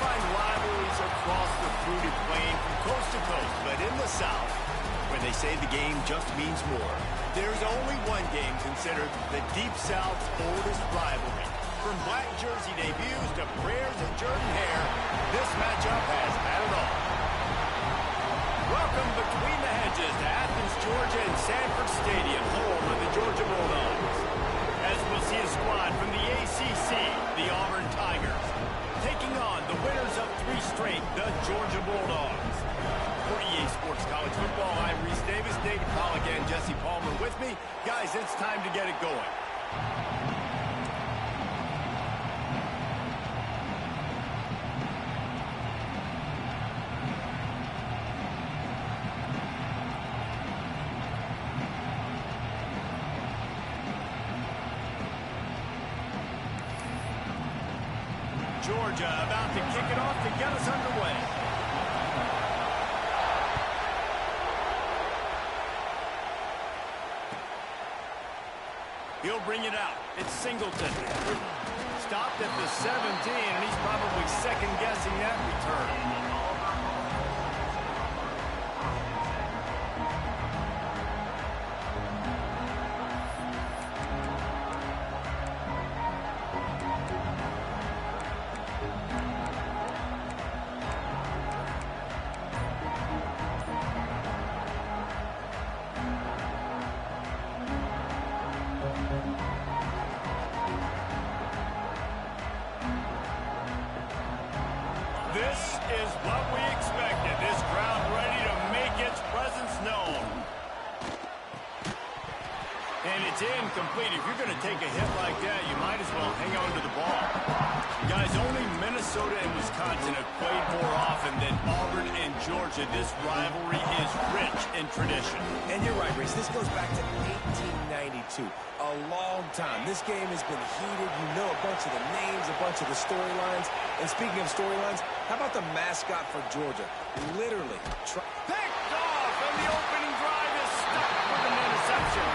find rivalries across the fruited plain from coast to coast, but in the South, where they say the game just means more, there's only one game considered the Deep South's oldest rivalry. From black jersey debuts to prayers and Jordan hair, this matchup has had it all. Welcome between the hedges to Athens, Georgia and Sanford Stadium, home of the Georgia Bulldogs. As we'll see a squad from the ACC, the Auburn Tigers, taking on the winners of 3 straight, the Georgia Bulldogs. For EA Sports College Football, I'm Reese Davis, David Pollack and Jesse Palmer with me. Guys, it's time to get it going. Georgia about to kick it off to get us underway. He'll bring it out. It's Singleton. Stopped at the 17, and he's probably second-guessing that return. This is what we expected. This crowd ready to make its presence known. And it's incomplete. If you're going to take a hit like that, you might as well hang on to the ball. Guys, only Minnesota and Wisconsin have played more often than Auburn and Georgia. This rivalry is rich in tradition. And you're right, Reese. This goes back to 1892. A long time. This game has been heated. You know a bunch of the names, a bunch of the storylines. And speaking of storylines, how about the mascot for Georgia? Literally. Picked off, and the opening drive is stuck with an interception.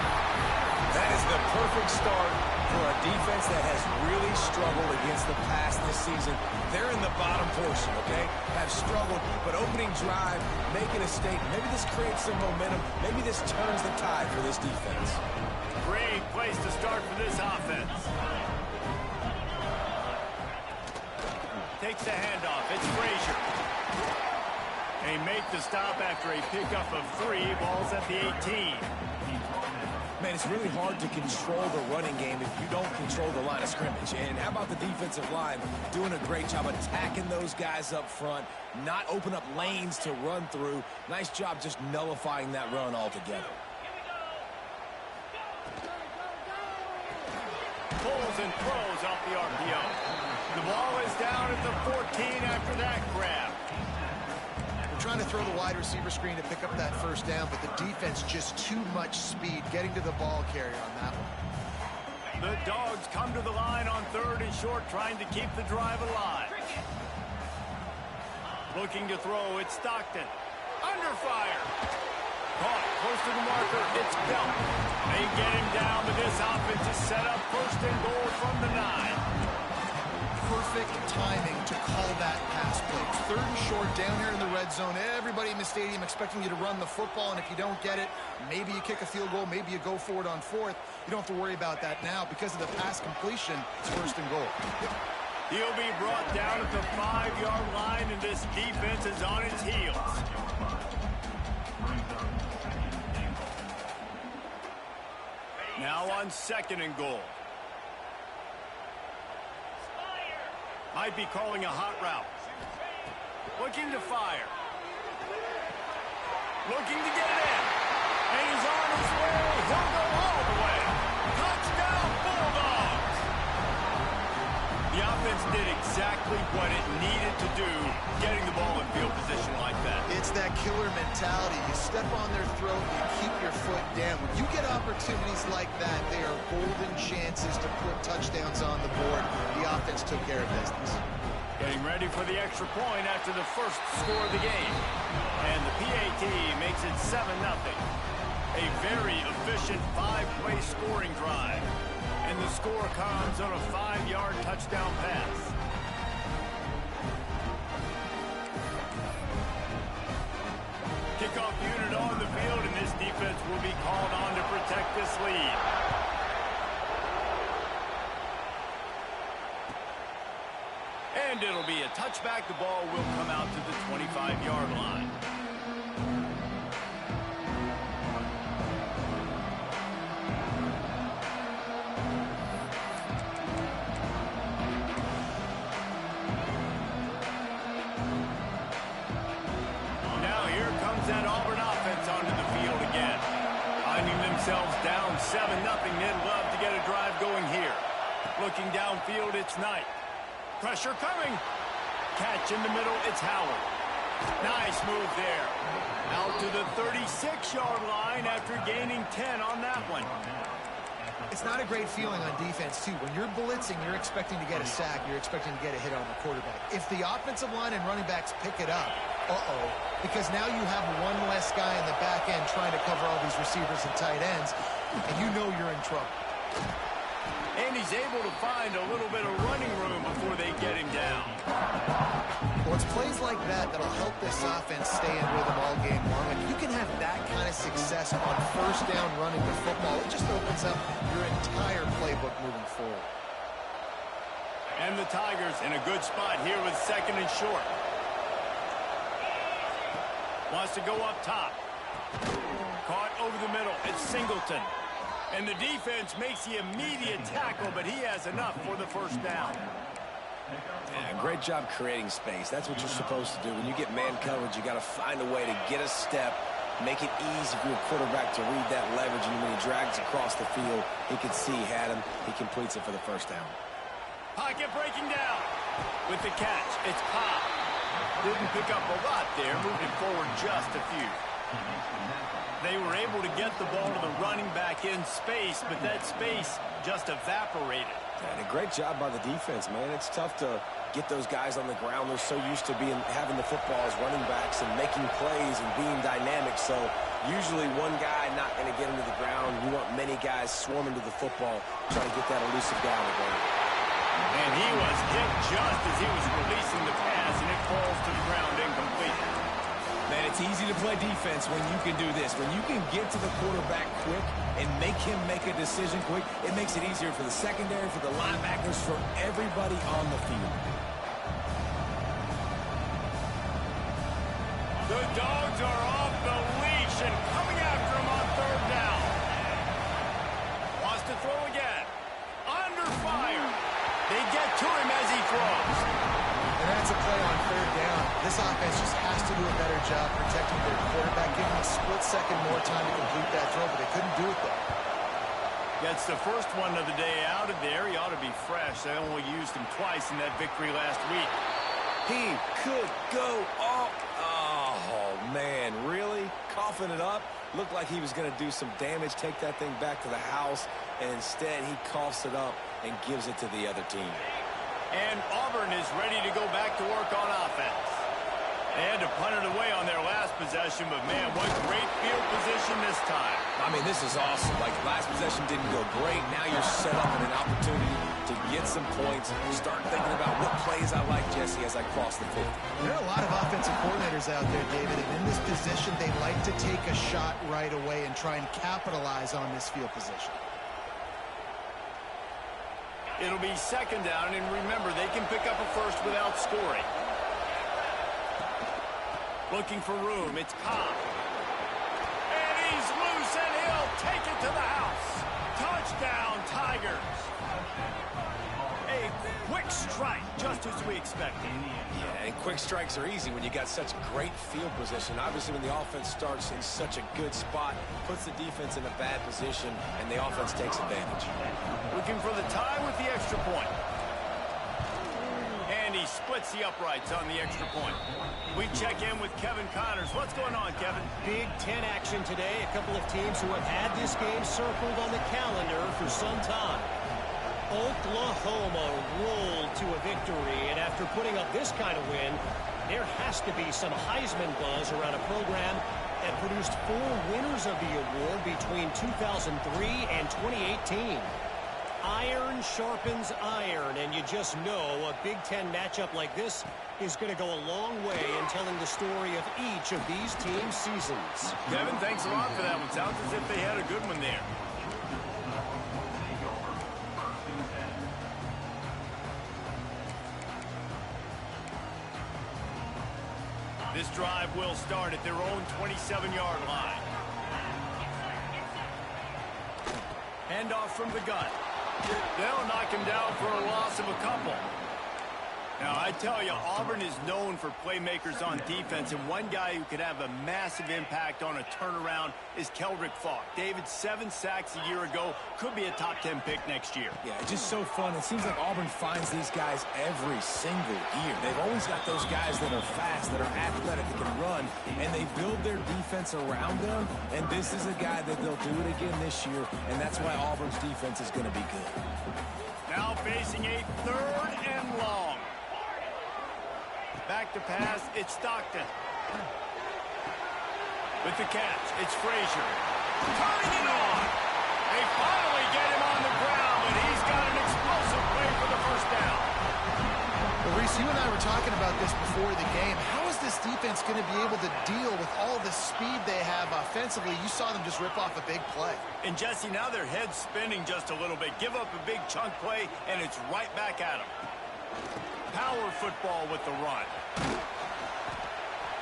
That is the perfect start for a defense that has really struggled against the pass this season. They're in the bottom portion, okay? Have struggled, but opening drive, making a statement. Maybe this creates some momentum. Maybe this turns the tide for this defense. Great place to start for this offense. Takes the handoff. It's Frazier. They make the stop after a pickup of 3. Ball's at the 18. Man, it's really hard to control the running game if you don't control the line of scrimmage. And how about the defensive line doing a great job attacking those guys up front, not open up lanes to run through. Nice job just nullifying that run altogether. Pulls and throws off the RPO. The ball is down at the 14 after that grab. Trying to throw the wide receiver screen to pick up that first down, but the defense just too much speed getting to the ball carrier on that one. The Dogs come to the line on 3rd and short, trying to keep the drive alive. Looking to throw, it's Stockton. Under fire. Caught close to the marker, it's Belt. They get him down, but this offense is set up 1st and goal from the 9. Perfect timing to call that pass play. 3rd and short down here in the red zone. Everybody in the stadium expecting you to run the football, and if you don't get it, maybe you kick a field goal, maybe you go for it on 4th. You don't have to worry about that now. Because of the pass completion, it's 1st and goal. He'll be brought down at the 5-yard line, and this defense is on its heels. Now on 2nd and goal. Might be calling a hot route. Looking to fire. Looking to get it in. And he's on his way. He'll go all the way. Touchdown, Bulldogs. The offense did exactly what it needed to do, getting the ball in field position like that. It's that killer mentality. You step on their throat, you keep your foot down. When you get opportunities like that, they are golden chances to put touchdowns on the board. The offense took care of business. Getting ready for the extra point after the first score of the game. And the PAT makes it 7-0. A very efficient 5-play scoring drive. And the score comes on a 5-yard touchdown pass. And it'll be a touchback. The ball will come out to the 25-yard line. Now here comes that Auburn offense onto the field again. Finding themselves down 7-0. They'd love to get a drive going here. Looking downfield, it's Knight. Pressure coming. Catch in the middle, it's Howard. Nice move there. Out to the 36-yard line after gaining 10 on that one. It's not a great feeling on defense, too. When you're blitzing, you're expecting to get a sack. You're expecting to get a hit on the quarterback. If the offensive line and running backs pick it up, because now you have one less guy in the back end trying to cover all these receivers and tight ends, and you know you're in trouble. And he's able to find a little bit of running room before they get him down. Well, it's plays like that that'll help this offense stay in rhythm all game long. If you can have that kind of success on first down running the football, it just opens up your entire playbook moving forward. And the Tigers in a good spot here with 2nd and short. Wants to go up top. Caught over the middle. It's Singleton. And the defense makes the immediate tackle, but he has enough for the first down. Yeah, great job creating space. That's what you're supposed to do. When you get man coverage, you got to find a way to get a step, make it easy for your quarterback to read that leverage, and when he drags across the field, he can see he had him. He completes it for the first down. Pocket breaking down. With the catch, it's Pop. Didn't pick up a lot there, moving forward just a few. They were able to get the ball to the running back in space, but that space just evaporated. And a great job by the defense, man. It's tough to get those guys on the ground. They're so used to having the football as running backs and making plays and being dynamic. So usually one guy not going to get him to the ground. You want many guys swarming to the football, trying to get that elusive guy on the ground. And he was hit just as he was releasing the pass, and it falls to the ground incomplete. Man, it's easy to play defense when you can do this. When you can get to the quarterback quick and make him make a decision quick, it makes it easier for the secondary, for the linebackers, for everybody on the field. The Dogs are off the leash and coming after him on 3rd down. Wants to throw again. Under fire. They get to him as he throws. And that's a play on 3rd down. This offense just has to do a better job protecting their quarterback, giving him a split second more time to complete that throw, but they couldn't do it though. Gets the first one of the day out of there. He ought to be fresh. They only used him twice in that victory last week. He could go off. Oh, man, really? Coughing it up? Looked like he was going to do some damage, take that thing back to the house, and instead he coughs it up and gives it to the other team. And Auburn is ready to go back to work on offense. They had to punt it away on their last possession, but man, what great field position this time. I mean, this is awesome. Like, last possession didn't go great. Now you're set up in an opportunity to get some points. Start thinking about what plays I like, Jesse, as I cross the 50. There are a lot of offensive coordinators out there, David, and in this position, they like to take a shot right away and try and capitalize on this field position. It'll be 2nd down, and remember, they can pick up a first without scoring. Looking for room, it's Cobb. And he's loose, and he'll take it to the house. Touchdown, Tigers. A quick strike, just as we expected. Yeah, and quick strikes are easy when you got such great field position. Obviously, when the offense starts in such a good spot, puts the defense in a bad position, and the offense takes advantage. Looking for the tie with the extra point. And he splits the uprights on the extra point. We check in with Kevin Connors. What's going on, Kevin? Big Ten action today. A couple of teams who have had this game circled on the calendar for some time. Oklahoma rolled to a victory, and after putting up this kind of win, there has to be some Heisman buzz around a program that produced 4 winners of the award between 2003 and 2018. Iron sharpens iron, and you just know a Big Ten matchup like this is going to go a long way in telling the story of each of these teams' seasons. Kevin, thanks a lot for that one. Sounds as if they had a good one there. This drive will start at their own 27-yard line. Handoff from the gun. They'll knock him down for a loss of a couple. Now, I tell you, Auburn is known for playmakers on defense, and one guy who could have a massive impact on a turnaround is Keldrick Falk. David, 7 sacks a year ago, could be a top 10 pick next year. Yeah, it's just so fun. It seems like Auburn finds these guys every single year. They've always got those guys that are fast, that are athletic, that can run, and they build their defense around them, and this is a guy that they'll do it again this year, and that's why Auburn's defense is going to be good. Now facing a 3rd and long. Back to pass, it's Stockton. With the catch, it's Frazier. Turning it on. They finally get him on the ground, and he's got an explosive play for the first down. Well, Reese, you and I were talking about this before the game. How is this defense going to be able to deal with all the speed they have offensively? You saw them just rip off a big play. And, Jesse, now their head's spinning just a little bit. Give up a big chunk play, and it's right back at them. Power football with the run.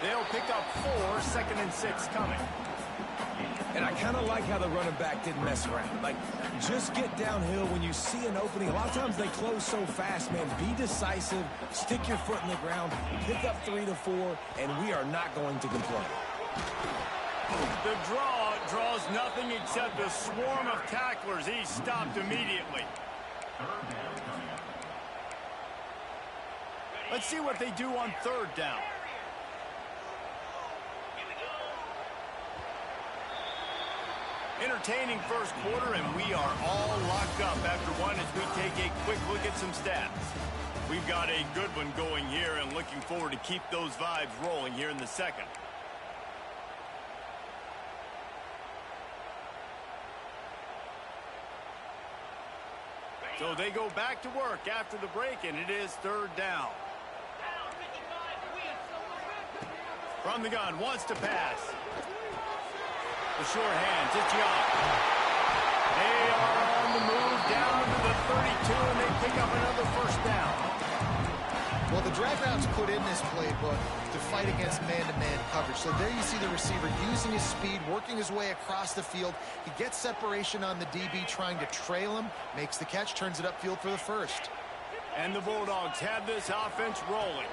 They'll pick up 4, 2nd and 6 coming. And I kind of like how the running back didn't mess around. Like, just get downhill when you see an opening. A lot of times they close so fast, man. Be decisive, stick your foot in the ground, pick up 3 to 4, and we are not going to complain. The draw draws nothing except a swarm of tacklers. He's stopped immediately. Let's see what they do on 3rd down. Entertaining first quarter, and we are all locked up after one as we take a quick look at some stats. We've got a good one going here and looking forward to keep those vibes rolling here in the second. So they go back to work after the break, and it is 3rd down. From the gun, wants to pass. The short hands, it's Young. They are on the move down to the 32, and they pick up another first down. Well, the drag routes put in this playbook to fight against man-to-man coverage. So there you see the receiver using his speed, working his way across the field. He gets separation on the DB trying to trail him, makes the catch, turns it upfield for the first. And the Bulldogs have this offense rolling.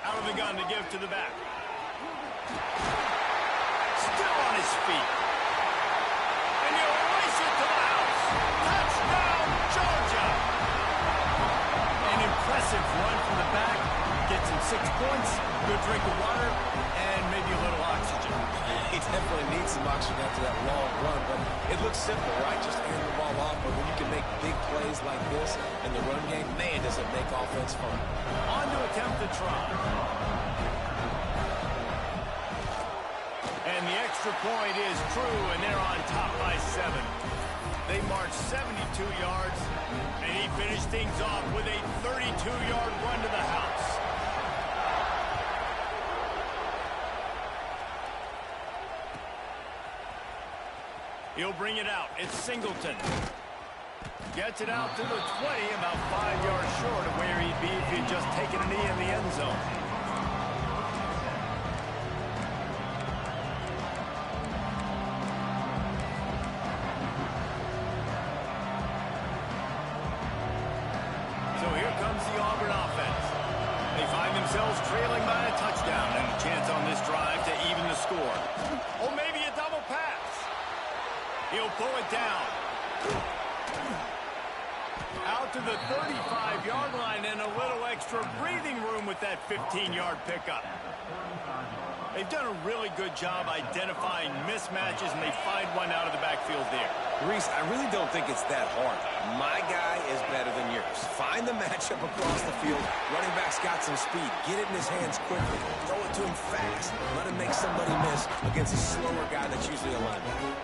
Out of the gun to give to the back. Still on his feet. And he'll race it to the house. Touchdown, Georgia! An impressive run from the back. Gets him 6 points, good drink of water, and maybe a little oxygen. He definitely needs some oxygen after that long run, but it looks simple, right? Just hand the ball off, but when you can make big plays like this in the run game, man, does it make offense fun. On to attempt the try. And the extra point is true, and they're on top by 7. They marched 72 yards, and he finished things off with a 32-yard run to the house. He'll bring it out. It's Singleton. Gets it out to the 20, about 5 yards short of where he'd be if he'd just taken a knee in the end zone. So here comes the Auburn offense. They find themselves trailing by a touchdown and a chance on this drive to even the score. Or maybe a double pass. He'll pull it down. Out to the 35-yard line and a little extra breathing room with that 15-yard pickup. They've done a really good job identifying mismatches, and they find one out of the backfield there. Reese, I really don't think it's that hard. My guy is better than yours. Find the matchup across the field. Running back's got some speed. Get it in his hands quickly. Throw it to him fast. Let him make somebody miss against a slower guy that's usually a linebacker.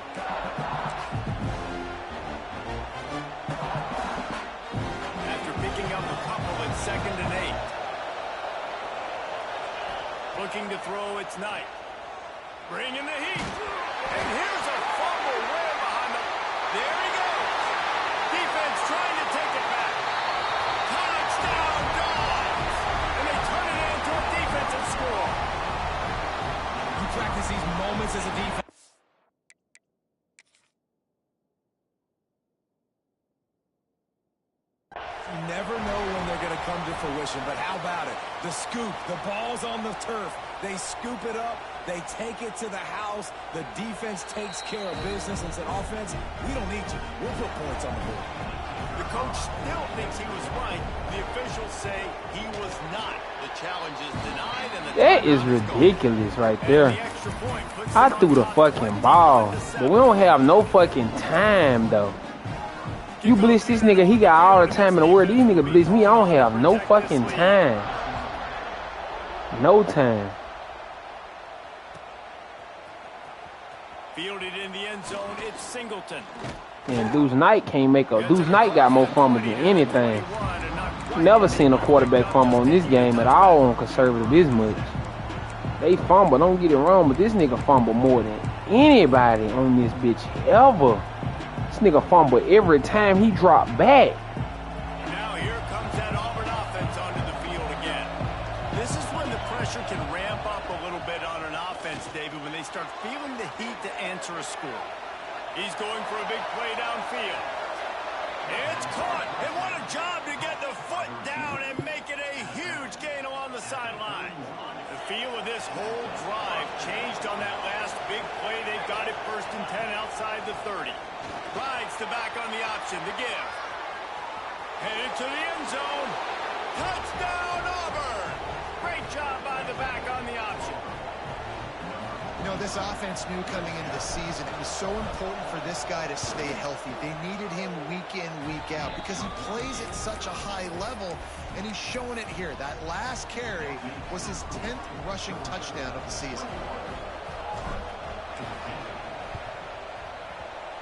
After picking up a couple at 2nd and 8. Looking to throw, it's Knight. Bringing the heat. And here's a fumble way behind the... There he goes. Defense trying to take it back. Touchdown, Dogs! And they turn it into a defensive score. moments as a defense. You never know when they're going to come to fruition, but how about it? The scoop, the ball's on the turf. They scoop it up. They take it to the house. The defense takes care of business and said, offense, we don't need you. We'll put points on the board. The coach still thinks he was right. The officials say he was not. The challenge is denied. And the that is ridiculous right there. I threw the fucking ball, but we don't have no fucking time, though. You blitz this nigga, he got all the time in the world. These niggas blitz me, I don't have no fucking time. No time. Fielded in the end zone, it's Singleton. And Deuce Knight can't make a. Deuce Knight got more fumbles than anything. Never seen a quarterback fumble on this game at all on conservative this much. They fumble, don't get it wrong, but this nigga fumble more than anybody on this bitch ever. This nigga fumble every time he dropped back. Now here comes that Auburn offense onto the field again. This is when the pressure can ramp up a little bit on an offense, David, when they start feeling the heat to answer a score. He's going for a big play downfield. It's caught, and what a job to get the foot down and make it a huge gain along the sideline. The feel of this whole drive changed on that last big play. They've got it 1st and 10 outside the 30. Rides the back on the option, the give. Headed to the end zone. Touchdown, Auburn! Great job by the back on the option. You know, this offense knew coming into the season it was so important for this guy to stay healthy. They needed him week in, week out because he plays at such a high level, and he's showing it here. That last carry was his 10th rushing touchdown of the season.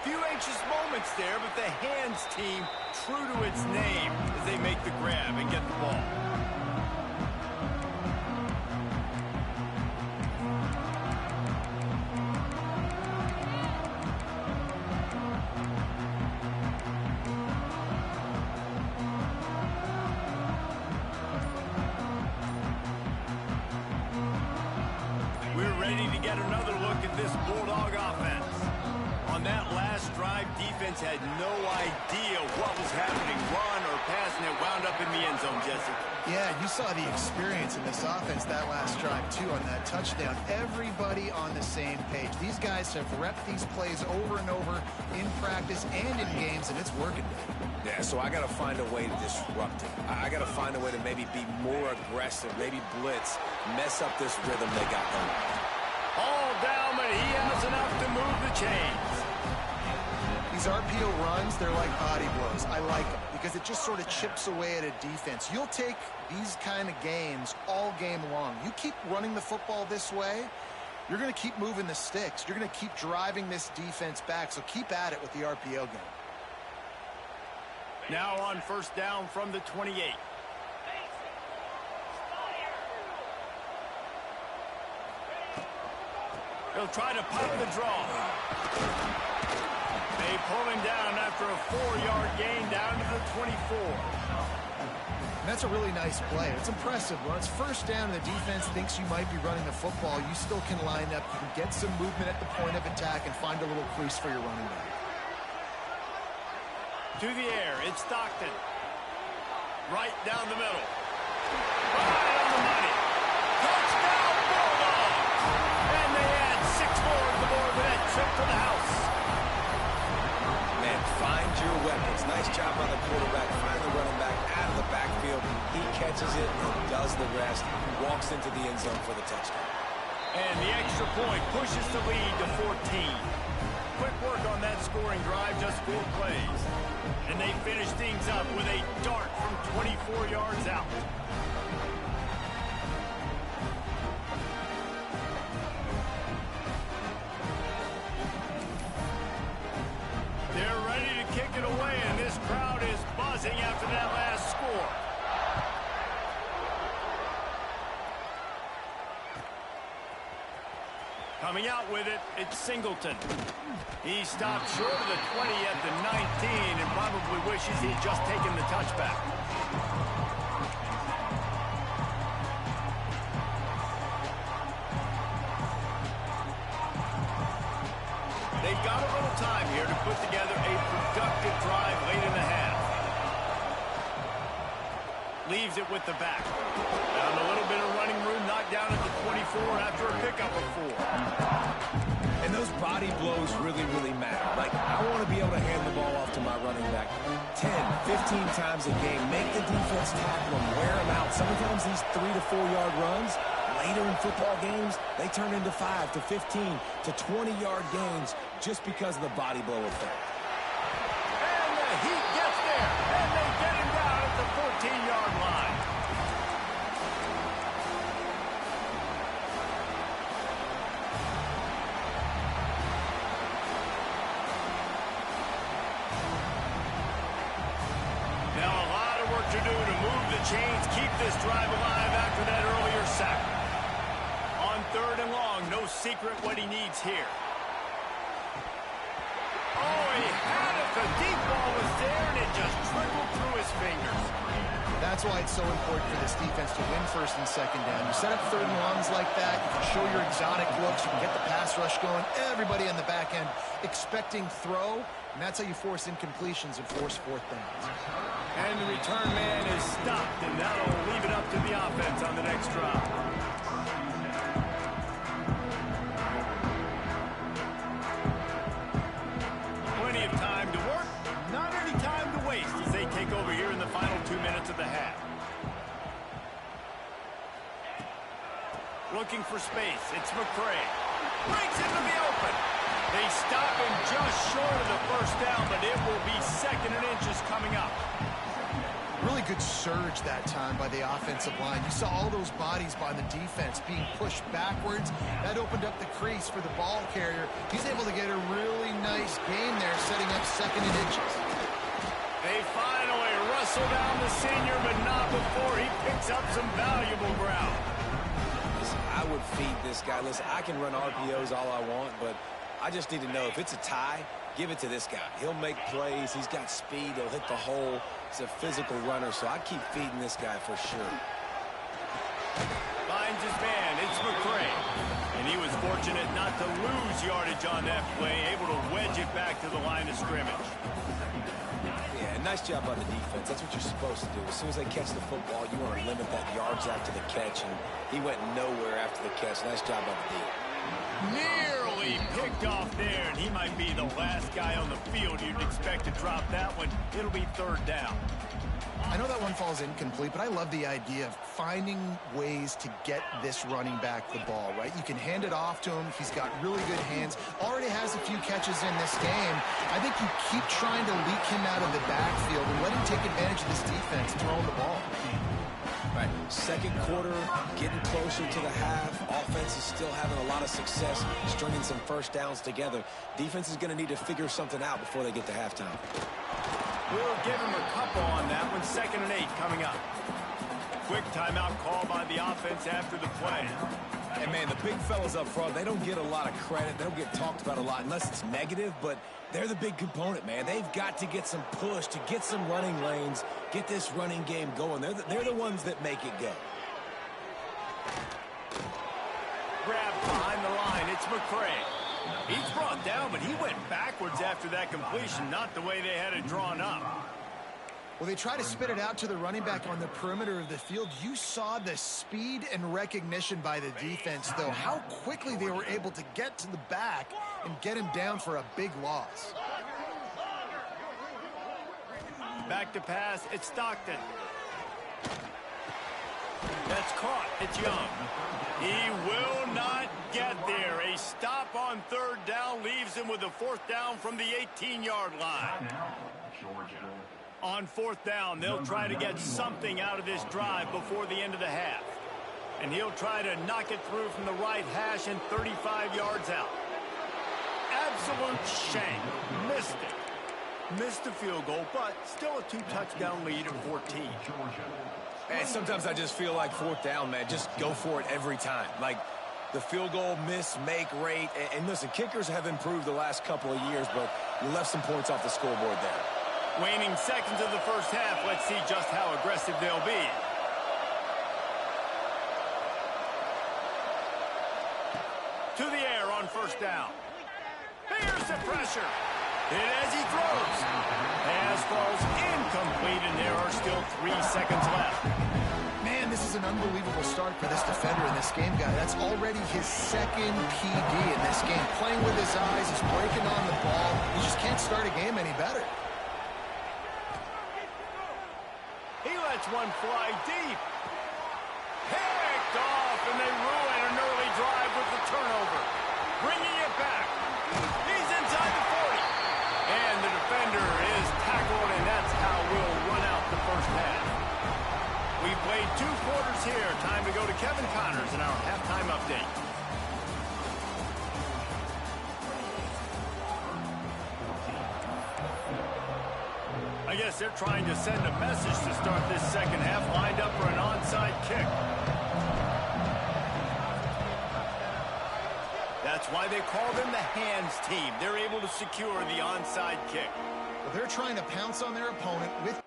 Few anxious moments there, but the hands team true to its name as they make the grab and get the ball. We're ready to get another look at this Bulldog offense. On that last drive, defense had no idea what was happening, run or pass, and it wound up in the end zone, Jesse. Yeah, you saw the experience in this offense that last drive, too, on that touchdown. Everybody on the same page. These guys have repped these plays over and over in practice and in games, and it's working. Yeah, so I got to find a way to disrupt it. I got to find a way to maybe be more aggressive, maybe blitz, mess up this rhythm they got going. All down, but he has enough to move the chains. These RPO runs, they're like body blows. I like them because it just sort of chips away at a defense. You'll take these kind of games all game long. You keep running the football this way, you're going to keep moving the sticks. You're going to keep driving this defense back, so keep at it with the RPO game. Now on 1st down from the 28. He'll try to pop the draw. They pull him down after a 4-yard gain down to the 24. And that's a really nice play. It's impressive. When it's 1st down and the defense thinks you might be running the football, you still can line up. You can get some movement at the point of attack and find a little crease for your running back. To the air, it's Stockton. Right down the middle. Right on the money. Touchdown, Bulldogs! And they add 6 more to the board with that trip to the house. Man, find your weapons. Nice job by the quarterback. Find the running back out of the backfield. He catches it and does the rest. Walks into the end zone for the touchdown. And the extra point pushes the lead to 14. Quick work on that scoring drive, just 4 plays. And they finish things up with a dart from 24 yards out. They're ready to kick it away, and this crowd is buzzing after that last score. Coming out with it, it's Singleton. He stopped short of the 20 at the 19 and probably wishes he'd just taken the touchback. here to put together a productive drive late in the half. Leaves it with the back. Found a little bit of running room, knocked down at the 24 after a pickup of 4. And those body blows really, really matter. Like, I want to be able to hand the ball off to my running back 10, 15 times a game. Make the defense tackle them, wear them out. Sometimes these 3 to 4 yard runs, later in football games, they turn into 5 to 15 to 20 yard gains just because of the body blow effect. And the Heat gets there, and they get him down at the 14-yard line. Now a lot of work to do to move the chains, keep this drive alive after that earlier sack. On 3rd and long, no secret what he needs here. Oh, he had it. The deep ball was there, and it just trickled through his fingers. That's why it's so important for this defense to win 1st and 2nd down. You set up 3rd and longs like that. You can show your exotic looks. You can get the pass rush going. Everybody on the back end expecting throw, and that's how you force incompletions and force 4th downs. And the return man is stopped, and that'll leave it up to the offense on the next drive. Plenty of time to work, not any time to waste as they take over here in the final 2 minutes of the half. Looking for space, it's McCray. Breaks into the open. They stop him just short of the 1st down, but it will be 2nd and inches coming up. Really good surge that time by the offensive line. You saw all those bodies by the defense being pushed backwards. That opened up the crease for the ball carrier. He's able to get a really nice gain there, setting up 2nd and inches. They finally wrestle down the senior, but not before he picks up some valuable ground. Listen, I would feed this guy. Listen, I can run RPOs all I want, but I just need to know if it's a tie, give it to this guy. He'll make plays. He's got speed. He'll hit the hole. He's a physical runner, so I keep feeding this guy for sure. Finds his man. It's McCray. And he was fortunate not to lose yardage on that play, able to wedge it back to the line of scrimmage. Yeah, nice job by the defense. That's what you're supposed to do. As soon as they catch the football, you want to limit that yards after the catch, and he went nowhere after the catch. Nice job by the D. Nearly picked off there, and he might be the last guy on the field you'd expect to drop that one. It'll be 3rd down. I know that one falls incomplete, but I love the idea of finding ways to get this running back the ball, right? You can hand it off to him. He's got really good hands. Already has a few catches in this game. I think you keep trying to leak him out of the backfield and let him take advantage of this defense throwing the ball. Right, 2nd quarter, getting closer to the half. Offense is still having a lot of success stringing some 1st downs together. Defense is going to need to figure something out before they get to halftime. We'll give him a couple on that one. 2nd and 8 coming up. Quick timeout call by the offense after the play. And, man, the big fellas up front, they don't get a lot of credit. They don't get talked about a lot unless it's negative, but they're the big component, man. They've got to get some push, to get some running lanes, get this running game going. They're the ones that make it go. Grabbed behind the line. It's McCray. He's brought down, but he went backwards after that completion, not the way they had it drawn up. Well, they try to spit it out to the running back on the perimeter of the field. You saw the speed and recognition by the defense, though. How quickly they were able to get to the back and get him down for a big loss. Back to pass. It's Stockton. That's caught. It's Young. He will not get there. A stop on 3rd down leaves him with a 4th down from the 18-yard line. On 4th down, they'll try to get something out of this drive before the end of the half. And he'll try to knock it through from the right hash and 35 yards out. Absolute shame. Missed it. Missed the field goal, but still a 2-touchdown lead of 14. And sometimes I just feel like 4th down, man, just go for it every time. Like the field goal miss-make rate. And listen, kickers have improved the last couple of years, but you left some points off the scoreboard there. Waning seconds of the 1st half. Let's see just how aggressive they'll be. To the air on 1st down. Here's the pressure. And as he throws, pass falls incomplete, and there are still 3 seconds left. Man, this is an unbelievable start for this defender in this game, guy. That's already his second PD in this game. Playing with his eyes, he's breaking on the ball. You just can't start a game any better. He lets one fly deep. Picked off, and they ruin an early drive with the turnover. Bringing it back. He's inside the 40. And the defender is tackled, and that's how we'll run out the first half. We've played 2 quarters here. Time to go to Kevin Connors in our halftime update. I guess they're trying to send a message to start this second half, lined up for an onside kick. That's why they call them the hands team. They're able to secure the onside kick. Well, they're trying to pounce on their opponent with